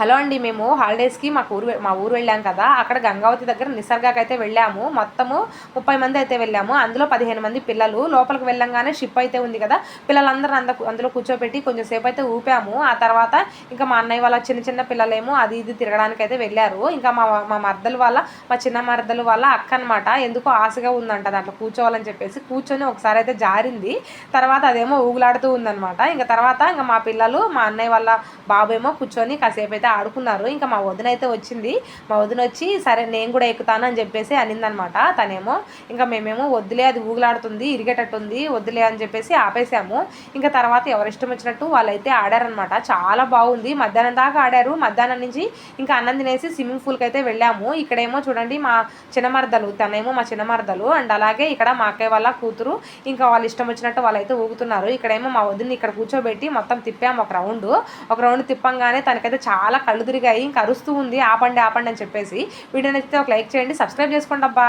Hello అండి, మేము హాలిడేస్కి మా ఊరు వెళ్ళాం కదా. అక్కడ గంగావతి దగ్గర నిసర్గాకి అయితే వెళ్ళాము. మొత్తము 30 మంది అయితే వెళ్ళాము. అందులో 15 మంది పిల్లలు. లోపలికి వెళ్ళంగానే షిప్ అయితే ఉంది కదా, పిల్లలందరూ అందులో కూర్చోబెట్టి కొంచెం సేపు అయితే ఊపాము. ఆ తర్వాత ఇంకా మా అన్నయ్య వాళ్ళ చిన్న చిన్న పిల్లలేమో అది ఇది తిరగడానికి అయితే వెళ్ళారు. ఇంకా మా చిన్న మరదలు వాళ్ళ అక్క అనమాట, ఎందుకో ఆశగా ఉందంట దాంట్లో కూర్చోవాలని చెప్పేసి కూర్చొని ఒకసారి అయితే జారింది. తర్వాత అదేమో ఊగులాడుతూ ఉందనమాట. ఇంకా తర్వాత ఇంకా మా పిల్లలు, మా అన్నయ్య వాళ్ళ బాబు ఏమో కూర్చొని కాసేపు అయితే ఆడుకున్నారు. ఇంకా మా వదిన అయితే వచ్చింది. మా వదిన వచ్చి సరే నేను కూడా ఎక్కుతాను అని చెప్పేసి అనిందనమాట. తనేమో ఇంకా మేమేమో వద్దులే, అది ఊగులాడుతుంది, ఇరిగేటట్టుంది, వద్దులే అని చెప్పేసి ఆపేసాము. ఇంకా తర్వాత ఎవరిష్టం వచ్చినట్టు వాళ్ళైతే ఆడారనమాట. చాలా బాగుంది. మధ్యాహ్నం దాకా ఆడారు. మధ్యాహ్నం నుంచి ఇంకా అన్నం తినేసి స్విమ్మింగ్ పూల్కి అయితే వెళ్ళాము. ఇక్కడేమో చూడండి మా చిన్నమరదలు, తనేమో మా చిన్నమరదలు అండ్ అలాగే ఇక్కడ మా అక్కయ్య వాళ్ళ కూతురు, ఇంకా వాళ్ళు ఇష్టం వచ్చినట్టు వాళ్ళైతే ఊగుతున్నారు. ఇక్కడేమో మా వదిన్ని ఇక్కడ కూర్చోబెట్టి మొత్తం తిప్పాము ఒక రౌండ్ తిప్పంగానే తనకైతే చాలా కళ్ళు తిరిగాయి. ఇంకా అరుస్తూ ఉంది, ఆపండి ఆపండి అని చెప్పేసి. వీడియో నచ్చితే ఒక లైక్ చేయండి, సబ్స్క్రైబ్ చేసుకోండి అబ్బా.